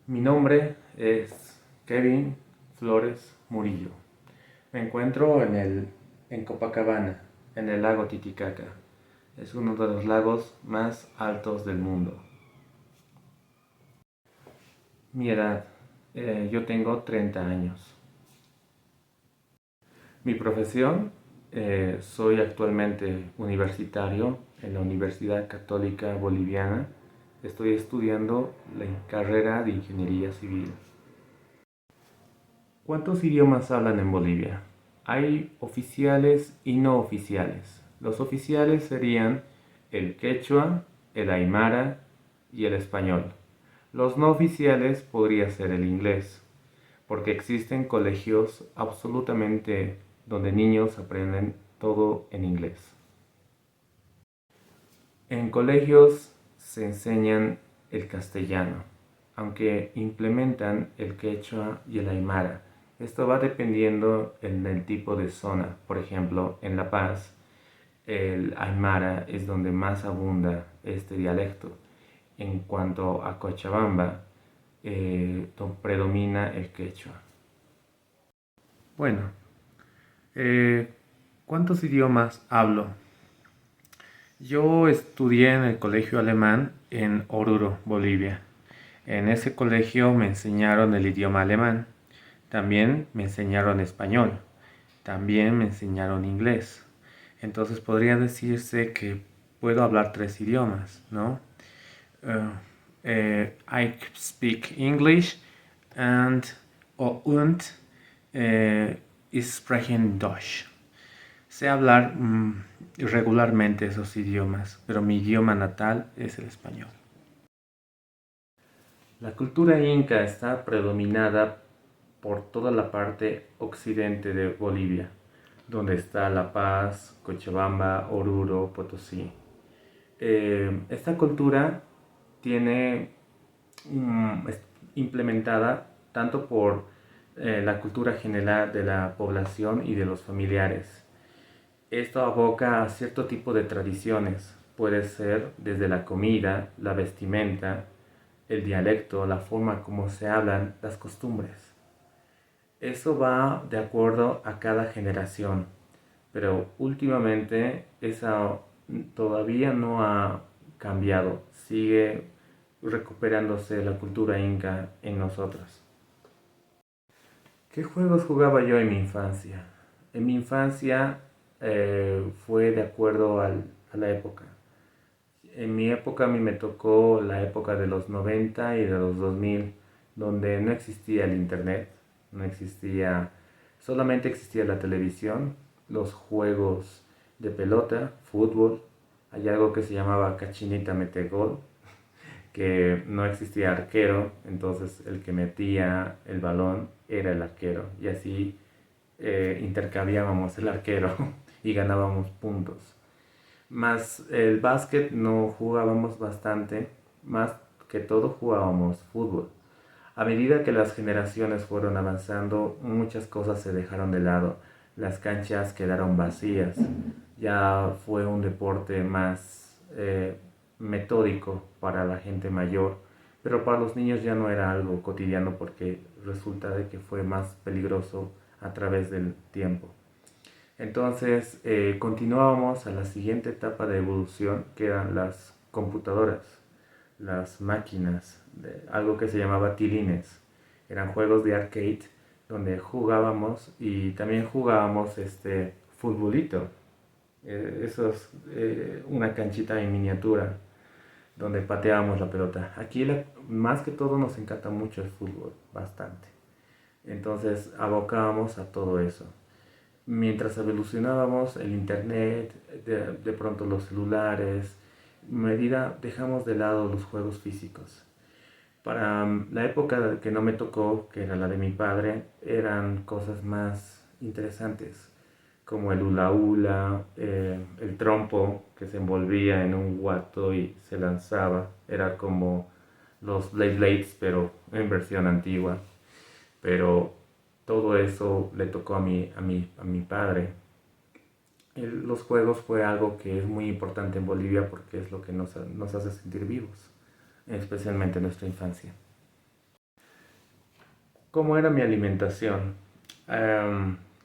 Mi nombre es Kevin Flores Murillo. Me encuentro en Copacabana, en el lago Titicaca. Es uno de los lagos más altos del mundo. Mi edad, yo tengo 30 años. Mi profesión, soy actualmente universitario en la Universidad Católica Boliviana. Estoy estudiando la carrera de Ingeniería Civil. ¿Cuántos idiomas hablan en Bolivia? Hay oficiales y no oficiales. Los oficiales serían el quechua, el aymara y el español. Los no oficiales podría ser el inglés, porque existen colegios absolutamente donde niños aprenden todo en inglés. En colegios se enseñan el castellano, aunque implementan el quechua y el aymara. Esto va dependiendo del tipo de zona. Por ejemplo, en La Paz, el aymara es donde más abunda este dialecto. En cuanto a Cochabamba, predomina el quechua. Bueno, eh, ¿cuántos idiomas hablo? Yo estudié en el colegio alemán en Oruro, Bolivia. En ese colegio me enseñaron el idioma alemán. También me enseñaron español. También me enseñaron inglés. Entonces podría decirse que puedo hablar tres idiomas, ¿no? I speak English und ich spreche Deutsch. Sé hablar regularmente esos idiomas, pero mi idioma natal es el español. La cultura inca está predominada por toda la parte occidente de Bolivia, donde está La Paz, Cochabamba, Oruro, Potosí. Esta cultura tiene es implementada tanto por la cultura general de la población y de los familiares. Esto aboca a cierto tipo de tradiciones. Puede ser desde la comida, la vestimenta, el dialecto, la forma como se hablan, las costumbres. Eso va de acuerdo a cada generación, pero últimamente esa todavía no ha cambiado. Sigue recuperándose la cultura inca en nosotros. ¿Qué juegos jugaba yo en mi infancia? En mi infancia fue de acuerdo a la época. En mi época a mí me tocó la época de los 90 y de los 2000, donde no existía el internet, no existía, solamente existía la televisión, los juegos de pelota, fútbol, hay algo que se llamaba cachinita mete gol, que no existía arquero, entonces el que metía el balón era el arquero y así intercambiábamos el arquero y ganábamos puntos. Más el básquet no jugábamos bastante, más que todo jugábamos fútbol. A medida que las generaciones fueron avanzando, muchas cosas se dejaron de lado. Las canchas quedaron vacías. Ya fue un deporte más metódico para la gente mayor, pero para los niños ya no era algo cotidiano porque resulta de que fue más peligroso a través del tiempo. Entonces continuábamos a la siguiente etapa de evolución que eran las computadoras, las máquinas, algo que se llamaba tilines. Eran juegos de arcade donde jugábamos y también jugábamos futbolito. Eso es una canchita en miniatura donde pateábamos la pelota. Aquí más que todo nos encanta mucho el fútbol, bastante. Entonces abocábamos a todo eso. Mientras evolucionábamos el internet, de pronto los celulares, medida dejamos de lado los juegos físicos. Para la época que no me tocó, que era la de mi padre, eran cosas más interesantes, como el hula hula, el trompo que se envolvía en un guato y se lanzaba. Era como los Blade Blades, pero en versión antigua. Pero todo eso le tocó a mi padre. Los juegos fue algo que es muy importante en Bolivia porque es lo que nos hace sentir vivos, especialmente en nuestra infancia. ¿Cómo era mi alimentación?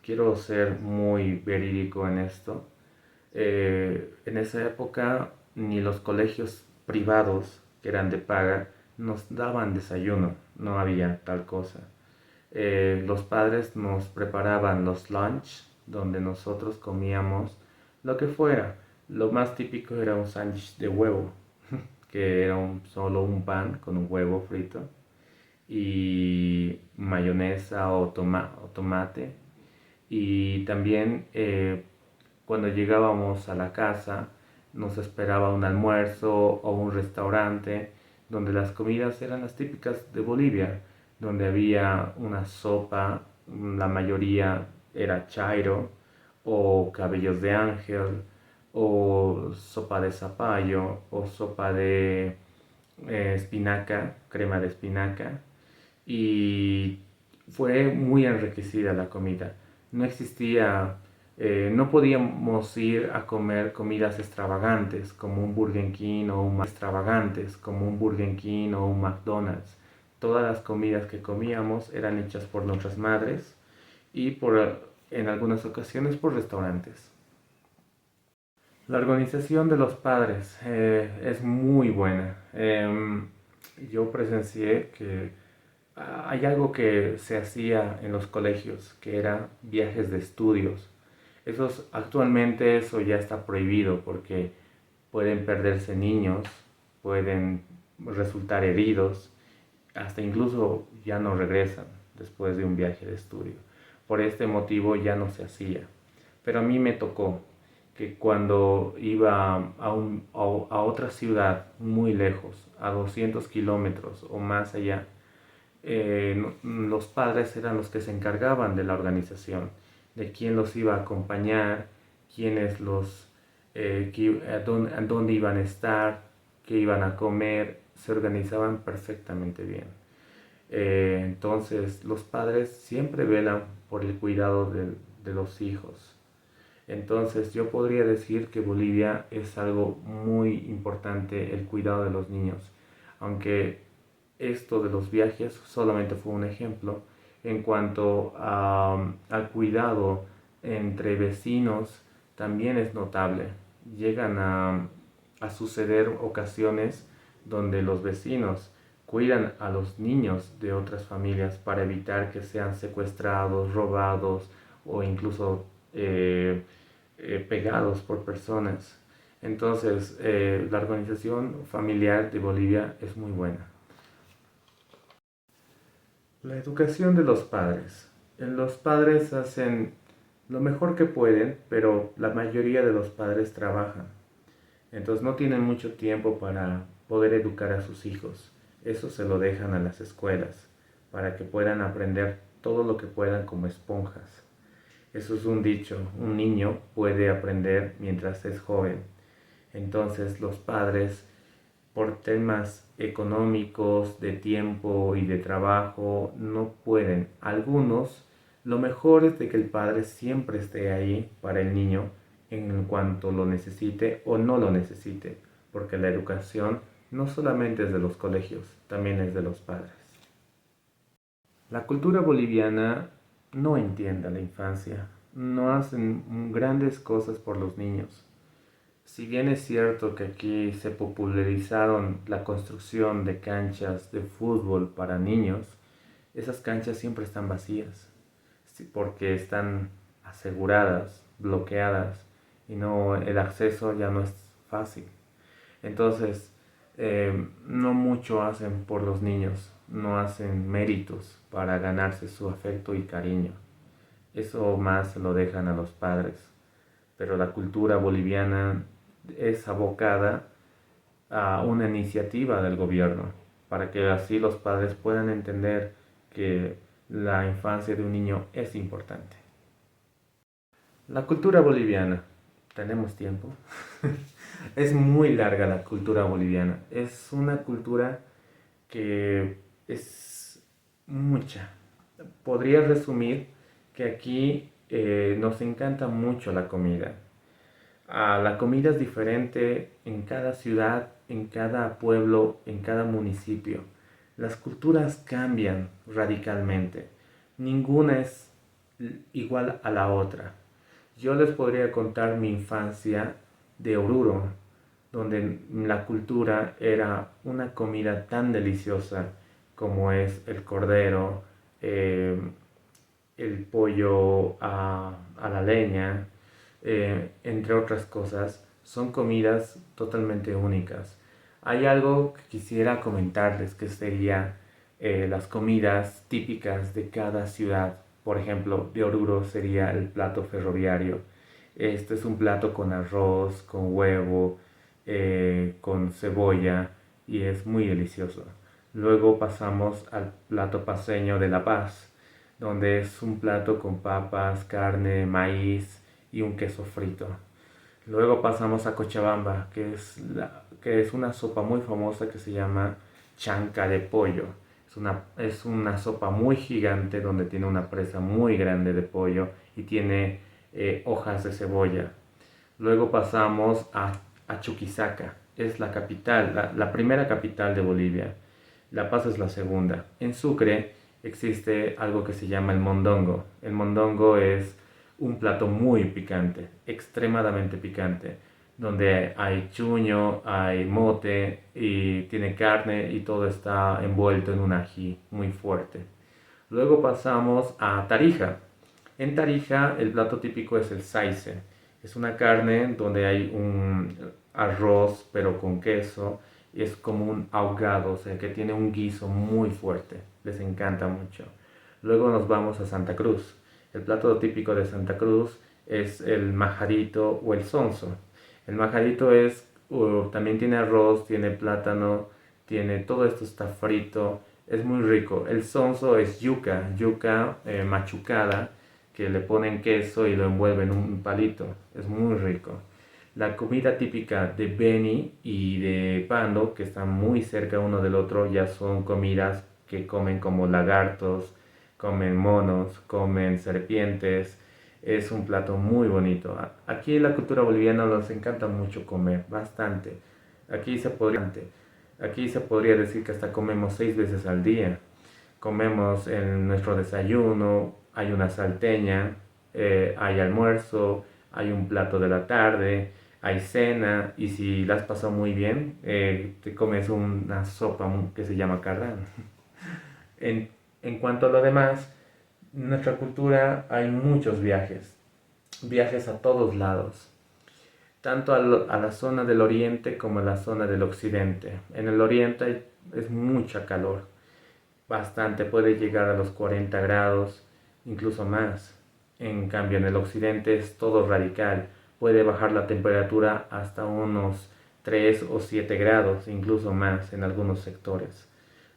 Quiero ser muy verídico en esto. En esa época ni los colegios privados, que eran de paga, nos daban desayuno, no había tal cosa. Los padres nos preparaban los lunch, donde nosotros comíamos lo que fuera. Lo más típico era un sándwich de huevo, que era solo un pan con un huevo frito y mayonesa o tomate. Y también cuando llegábamos a la casa nos esperaba un almuerzo o un restaurante donde las comidas eran las típicas de Bolivia, donde había una sopa, la mayoría era chairo o cabellos de ángel o sopa de zapallo o sopa de espinaca, crema de espinaca, y fue muy enriquecida la comida. No existía, no podíamos ir a comer comidas extravagantes como un Burger King o un McDonald's. Todas las comidas que comíamos eran hechas por nuestras madres y en algunas ocasiones por restaurantes. La organización de los padres es muy buena. Yo presencié que hay algo que se hacía en los colegios, que era viajes de estudios. Actualmente eso ya está prohibido porque pueden perderse niños, pueden resultar heridos, hasta incluso ya no regresan después de un viaje de estudio. Por este motivo ya no se hacía. Pero a mí me tocó que cuando iba a otra ciudad muy lejos, a 200 kilómetros o más allá, los padres eran los que se encargaban de la organización, de quién los iba a acompañar, quiénes a dónde iban a estar, qué iban a comer, se organizaban perfectamente bien. Entonces los padres siempre velan por el cuidado de los hijos. Entonces yo podría decir que Bolivia es algo muy importante el cuidado de los niños, aunque esto de los viajes solamente fue un ejemplo. En cuanto al cuidado entre vecinos, también es notable. Llegan a suceder ocasiones donde los vecinos cuidan a los niños de otras familias para evitar que sean secuestrados, robados o incluso pegados por personas. Entonces, la organización familiar de Bolivia es muy buena. La educación de los padres. Los padres hacen lo mejor que pueden, pero la mayoría de los padres trabajan. Entonces no tienen mucho tiempo para poder educar a sus hijos. Eso se lo dejan a las escuelas, para que puedan aprender todo lo que puedan como esponjas. Eso es un dicho, un niño puede aprender mientras es joven. Entonces los padres, por temas económicos, de tiempo y de trabajo, no pueden. Algunos, lo mejor es de que el padre siempre esté ahí para el niño en cuanto lo necesite o no lo necesite, porque la educación no solamente es de los colegios, también es de los padres. La cultura boliviana no entiende a la infancia, no hacen grandes cosas por los niños. Si bien es cierto que aquí se popularizaron la construcción de canchas de fútbol para niños, esas canchas siempre están vacías, sí, porque están aseguradas, bloqueadas y no, el acceso ya no es fácil. Entonces, no mucho hacen por los niños, no hacen méritos para ganarse su afecto y cariño. Eso más se lo dejan a los padres. Pero la cultura boliviana es abocada a una iniciativa del gobierno para que así los padres puedan entender que la infancia de un niño es importante. La cultura boliviana, tenemos tiempo. Es muy larga la cultura boliviana. Es una cultura que es mucha. Podría resumir que aquí nos encanta mucho la comida. La comida es diferente en cada ciudad, en cada pueblo, en cada municipio. Las culturas cambian radicalmente. Ninguna es igual a la otra. Yo les podría contar mi infancia de Oruro, donde la cultura era una comida tan deliciosa como es el cordero, eh, el pollo a la leña, entre otras cosas. Son comidas totalmente únicas. Hay algo que quisiera comentarles que sería las comidas típicas de cada ciudad. Por ejemplo, de Oruro sería el plato ferroviario. Este es un plato con arroz, con huevo, con cebolla y es muy delicioso. Luego pasamos al plato paceño de La Paz, donde es un plato con papas, carne, maíz y un queso frito. Luego pasamos a Cochabamba, que es una sopa muy famosa que se llama chanca de pollo. Es una sopa muy gigante donde tiene una presa muy grande de pollo y tiene hojas de cebolla. Luego pasamos a Chuquisaca, es la capital, la primera capital de Bolivia. La Paz es la segunda. En Sucre existe algo que se llama el mondongo. El mondongo es un plato muy picante, extremadamente picante, donde hay chuño, hay mote y tiene carne y todo está envuelto en un ají muy fuerte. Luego pasamos a Tarija. En Tarija el plato típico es el saice. Es una carne donde hay un arroz pero con queso y es como un ahogado, o sea que tiene un guiso muy fuerte. Les encanta mucho. Luego nos vamos a Santa Cruz. El plato típico de Santa Cruz es el majadito o el sonso. El majadito también tiene arroz, tiene plátano, tiene todo esto está frito, es muy rico. El sonso es yuca machucada, que le ponen queso y lo envuelven en un palito, es muy rico. La comida típica de Beni y de Pando, que están muy cerca uno del otro, ya son comidas que comen como lagartos, comen monos, comen serpientes. Es un plato muy bonito. Aquí en la cultura boliviana nos encanta mucho comer, bastante. Aquí se podría decir que hasta comemos 6 veces al día. Comemos en nuestro desayuno, hay una salteña, hay almuerzo, hay un plato de la tarde, hay cena y si la has pasado muy bien, te comes una sopa que se llama carrán. En, en cuanto a lo demás, en nuestra cultura hay muchos viajes a todos lados, tanto a la zona del oriente como a la zona del occidente. En el oriente es mucha calor, bastante, puede llegar a los 40 grados, incluso más. En cambio, en el occidente es todo radical, puede bajar la temperatura hasta unos 3 o 7 grados, incluso más en algunos sectores.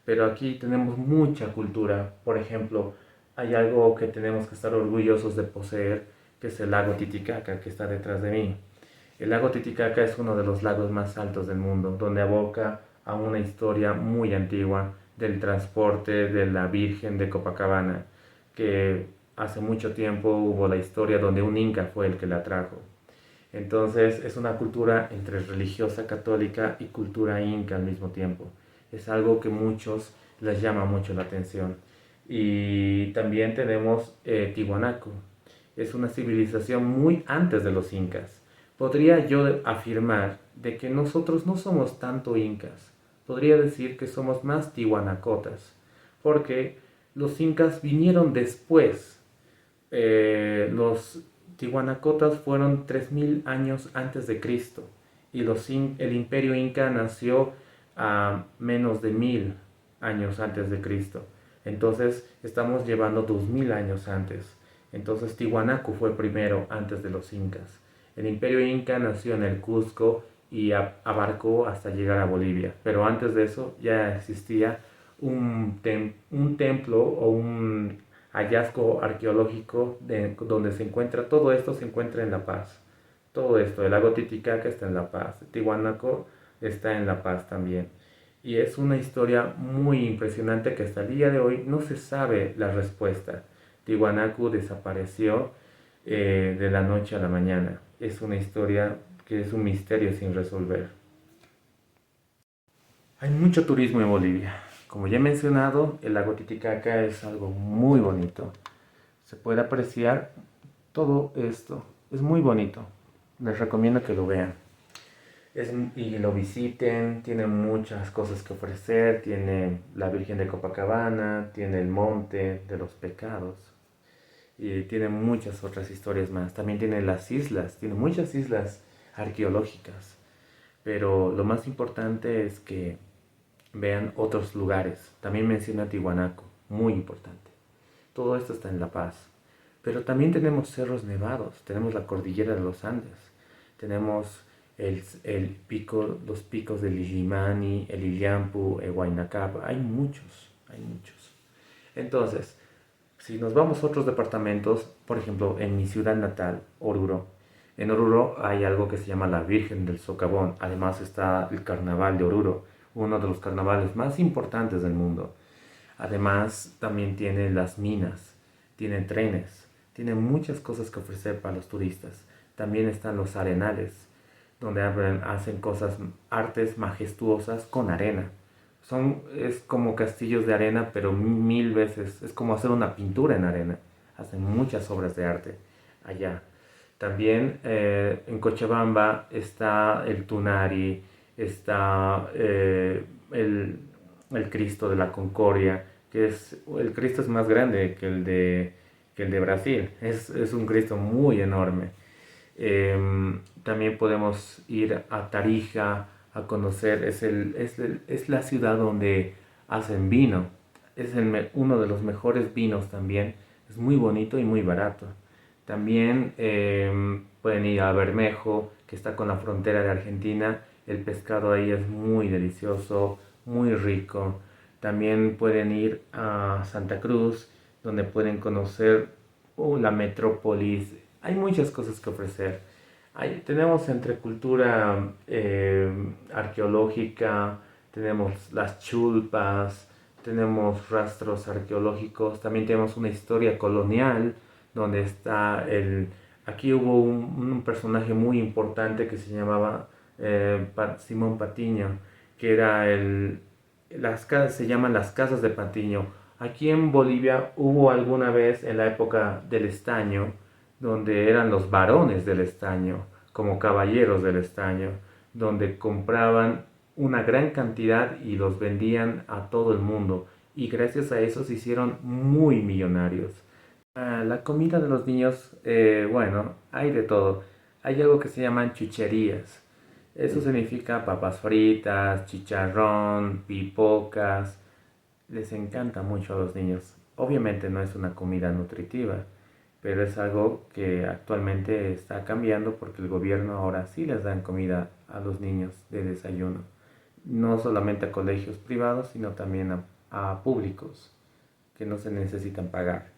Pero aquí tenemos mucha cultura. Por ejemplo, hay algo que tenemos que estar orgullosos de poseer, que es el lago Titicaca, que está detrás de mí. El lago Titicaca es uno de los lagos más altos del mundo, donde aboca a una historia muy antigua del transporte de la Virgen de Copacabana, que hace mucho tiempo hubo la historia donde un inca fue el que la trajo. Entonces es una cultura entre religiosa católica y cultura inca al mismo tiempo. Es algo que muchos les llama mucho la atención. Y también tenemos Tiwanaku. Es una civilización muy antes de los incas. Podría yo afirmar de que nosotros no somos tanto incas. Podría decir que somos más tiwanacotas. Porque los incas vinieron después. Los tiwanacotas fueron 3000 años antes de Cristo. Y el imperio inca nació a menos de 1000 años antes de Cristo. Entonces estamos llevando 2000 años antes. Entonces Tiwanaku fue primero antes de los incas. El imperio inca nació en el Cusco y abarcó hasta llegar a Bolivia. Pero antes de eso ya existía un templo o un hallazgo arqueológico donde se encuentra, todo esto se encuentra en La Paz. Todo esto, el lago Titicaca está en La Paz, Tiwanaku está en La Paz también. Y es una historia muy impresionante que hasta el día de hoy no se sabe la respuesta. Tiwanaku desapareció de la noche a la mañana. Es una historia que es un misterio sin resolver. Hay mucho turismo en Bolivia. Como ya he mencionado, el lago Titicaca es algo muy bonito. Se puede apreciar todo esto. Es muy bonito. Les recomiendo que lo vean. Y lo visiten, tiene muchas cosas que ofrecer, tiene la Virgen de Copacabana, tiene el Monte de los Pecados y tiene muchas otras historias más. También tiene las islas, tiene muchas islas arqueológicas, pero lo más importante es que vean otros lugares. También menciona Tiwanaku, muy importante. Todo esto está en La Paz. Pero también tenemos cerros nevados, tenemos la cordillera de los Andes, tenemos los picos del Illimani, el Illampu, el Huayna Cápac, hay muchos, hay muchos. Entonces, si nos vamos a otros departamentos, por ejemplo, en mi ciudad natal, Oruro, en Oruro hay algo que se llama la Virgen del Socavón, además está el Carnaval de Oruro, uno de los carnavales más importantes del mundo. Además, también tiene las minas, tiene trenes, tiene muchas cosas que ofrecer para los turistas. También están los arenales, donde hacen cosas, artes majestuosas con arena. Es como castillos de arena, pero mil veces, es como hacer una pintura en arena. Hacen muchas obras de arte allá. También en Cochabamba está el Tunari, está el Cristo de la Concordia, el Cristo es más grande que el de Brasil, es un Cristo muy enorme. También podemos ir a Tarija a conocer, es la ciudad donde hacen vino, uno de los mejores vinos también, es muy bonito y muy barato. También pueden ir a Bermejo, que está con la frontera de Argentina, el pescado ahí es muy delicioso, muy rico. También pueden ir a Santa Cruz, donde pueden conocer la metrópolis. Hay muchas cosas que ofrecer. Tenemos entre cultura arqueológica, tenemos las chulpas, tenemos rastros arqueológicos, también tenemos una historia colonial, donde está Aquí hubo un personaje muy importante que se llamaba Simón Patiño, que era se llaman las casas de Patiño. Aquí en Bolivia hubo alguna vez en la época del estaño, donde eran los varones del estaño, como caballeros del estaño, donde compraban una gran cantidad y los vendían a todo el mundo. Y gracias a eso se hicieron muy millonarios. La comida de los niños, bueno, hay de todo. Hay algo que se llaman chucherías. Eso significa papas fritas, chicharrón, pipocas. Les encanta mucho a los niños. Obviamente no es una comida nutritiva, pero es algo que actualmente está cambiando porque el gobierno ahora sí les dan comida a los niños de desayuno. No solamente a colegios privados, sino también a públicos que no se necesitan pagar.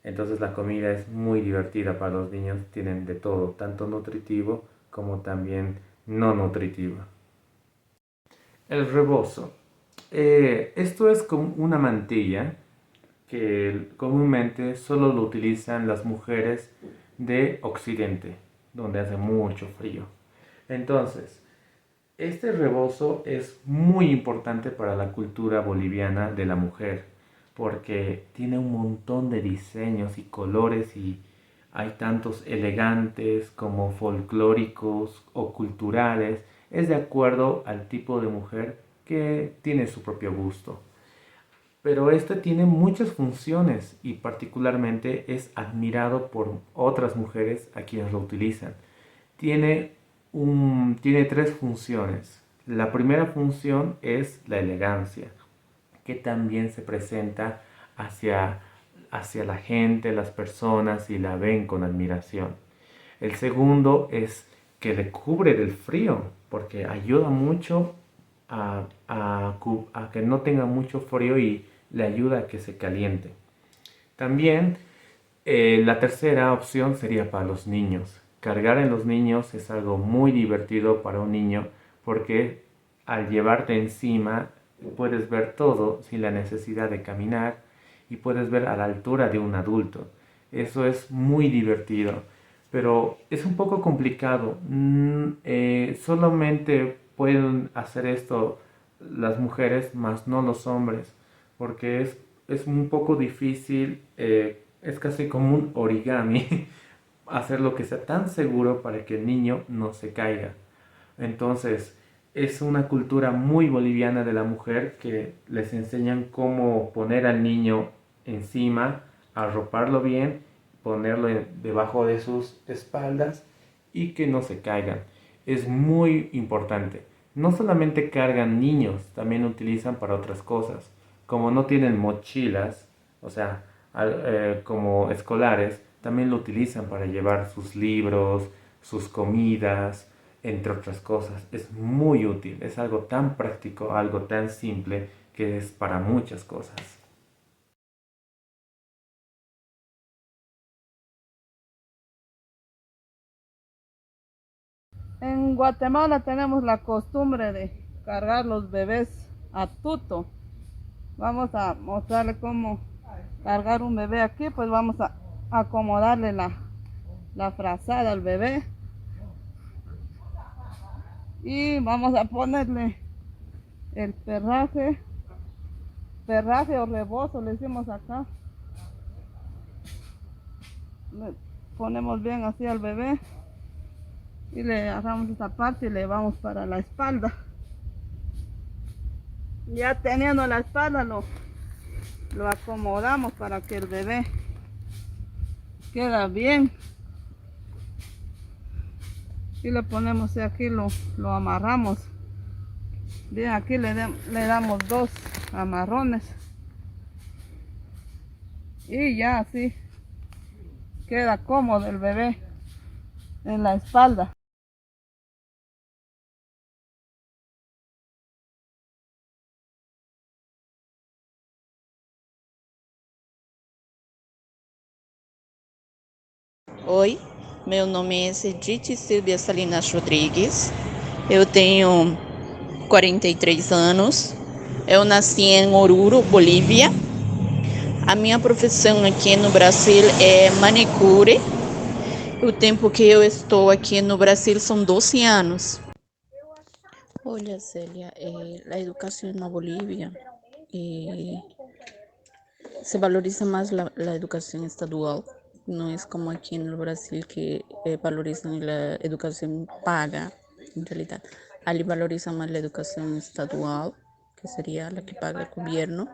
Entonces la comida es muy divertida para los niños, tienen de todo, tanto nutritivo como también no nutritivo. El rebozo. Esto es como una mantilla que comúnmente solo lo utilizan las mujeres de Occidente, donde hace mucho frío. Entonces, este rebozo es muy importante para la cultura boliviana de la mujer, porque tiene un montón de diseños y colores y hay tantos elegantes como folclóricos o culturales. Es de acuerdo al tipo de mujer que tiene su propio gusto. Pero este tiene muchas funciones y particularmente es admirado por otras mujeres a quienes lo utilizan. Tiene, tiene tres funciones. La primera función es la elegancia, que también se presenta hacia la gente, las personas y la ven con admiración. El segundo es que le cubre del frío, porque ayuda mucho a que no tenga mucho frío y le ayuda a que se caliente. También la tercera opción sería para los niños. Cargar en los niños es algo muy divertido para un niño porque al llevarte encima puedes ver todo sin la necesidad de caminar y puedes ver a la altura de un adulto. Eso es muy divertido, pero es un poco complicado. Solamente pueden hacer esto las mujeres, más no los hombres, porque es un poco difícil, es casi como un origami, hacer lo que sea tan seguro para que el niño no se caiga. Entonces, es una cultura muy boliviana de la mujer que les enseñan cómo poner al niño encima, arroparlo bien, ponerlo debajo de sus espaldas y que no se caigan. Es muy importante. No solamente cargan niños, también utilizan para otras cosas. Como no tienen mochilas, o sea, como escolares, también lo utilizan para llevar sus libros, sus comidas, entre otras cosas. Es muy útil, es algo tan práctico, algo tan simple que es para muchas cosas. En Guatemala tenemos la costumbre de cargar los bebés a tuto. Vamos a mostrarle cómo cargar un bebé aquí, pues vamos a acomodarle la frazada al bebé y vamos a ponerle el perraje o rebozo le decimos acá. Le ponemos bien así al bebé y le agarramos esta parte y le vamos para la espalda. Ya teniendo la espalda lo acomodamos para que el bebé quede bien y le ponemos aquí, lo amarramos bien. Aquí le damos dos amarrones y ya así queda cómodo el bebé en la espalda. Oi, meu nome é Edith Silvia Salinas Rodrigues. Eu tenho 43 anos. Eu nasci em Oruro, Bolívia. A minha profissão aqui no Brasil é manicure. O tempo que eu estou aqui no Brasil são 12 anos. Olha, Célia, a educação na Bolívia se valoriza más la educación estadual. No es como aquí en el Brasil que valorizan la educación paga, en realidad. Ali valorizan más la educación estadual, que sería la que paga el gobierno.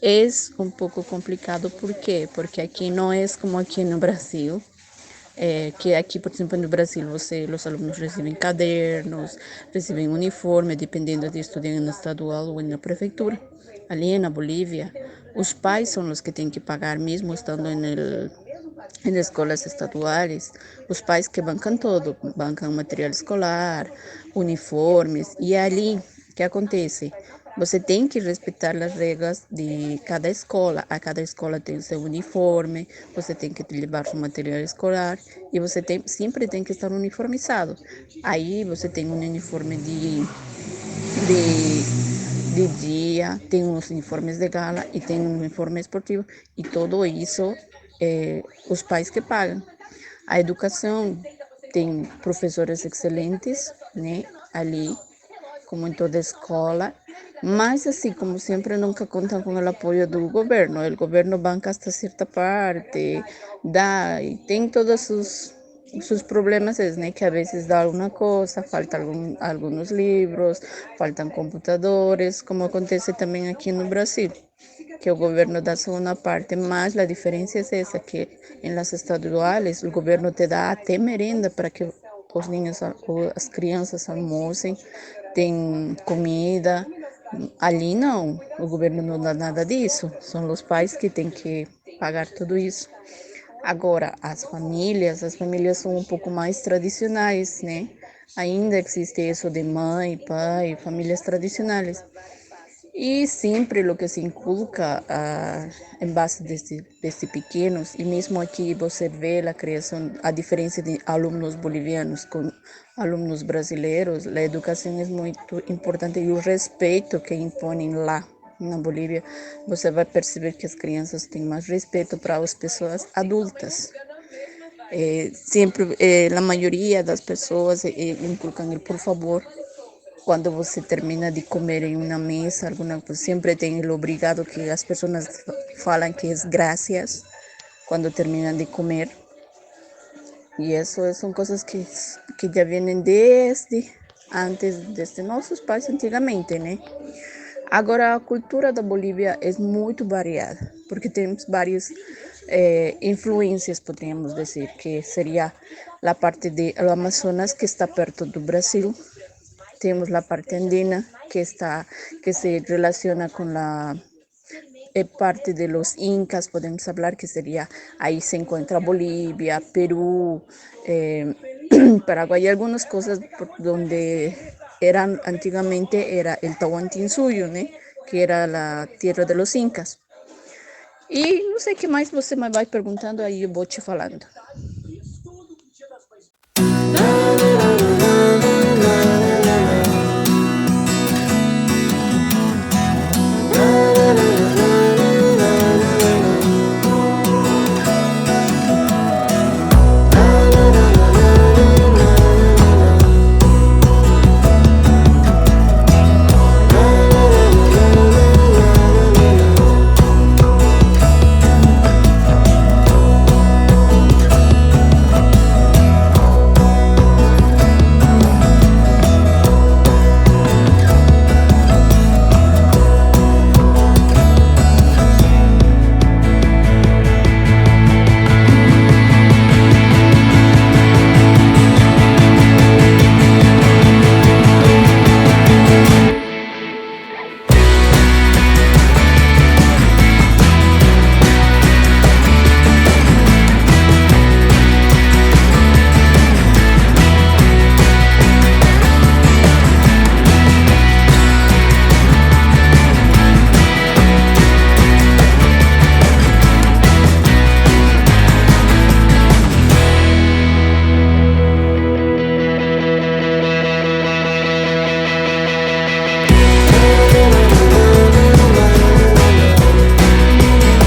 Es un poco complicado, ¿por qué? Porque aquí no es como aquí en el Brasil, que aqui, por exemplo, no Brasil, os alunos recebem cadernos, recebem uniforme, dependendo de estudar na estadual ou na prefeitura. Ali na Bolívia, os pais são os que têm que pagar, mesmo estando em escolas estaduais, os pais que bancam todo, bancam material escolar, uniformes, e ali, o que acontece? Você tem que respeitar as regras de cada escola. A cada escola tem seu uniforme, você tem que levar seu material escolar e você sempre tem que estar uniformizado. Aí você tem um uniforme de dia, tem uns uniformes de gala e tem um uniforme esportivo e tudo isso os pais que pagam. A educação tem professores excelentes, né, ali, como em toda escola, mas assim, como sempre, nunca contam com o apoio do governo. O governo banca hasta certa parte, dá, e tem todos os problemas, né, que a vezes dá alguma coisa, falta alguns livros, faltam computadores, como acontece também aqui no Brasil, que o governo dá só uma parte, mas a diferença é essa, que em las estaduais o governo te dá até merenda para que os niños ou as crianças almocem, tem comida. Ali não, o governo não dá nada disso, são os pais que têm que pagar tudo isso. Agora, as famílias são um pouco mais tradicionais, né? Ainda existe isso de mãe, pai, famílias tradicionais. E sempre o que se inculca em base desde pequenos, e mesmo aqui você vê a criação, a diferença de alunos bolivianos com alunos brasileiros, a educação é muito importante e o respeito que impõem lá na Bolívia, você vai perceber que as crianças têm mais respeito para as pessoas adultas. Sempre, a maioria das pessoas inculcam o por favor, quando você termina de comer em uma mesa, alguma coisa, sempre tem o obrigado que as pessoas falam que é graças quando terminam de comer. E isso são coisas que já vêm desde antes, desde nossos pais antigamente, né? Agora, a cultura da Bolívia é muito variada, porque temos várias influências, poderíamos dizer, que seria a parte do Amazonas, que está perto do Brasil. Temos a parte andina, que se relaciona com a parte de los incas, podemos hablar que sería, ahí se encuentra Bolivia, Perú, Paraguay, algunas cosas donde eran antiguamente era el Tahuantinsuyo, ¿no? Que era la tierra de los incas. E não sei o que mais você vai perguntando, aí eu vou te falando.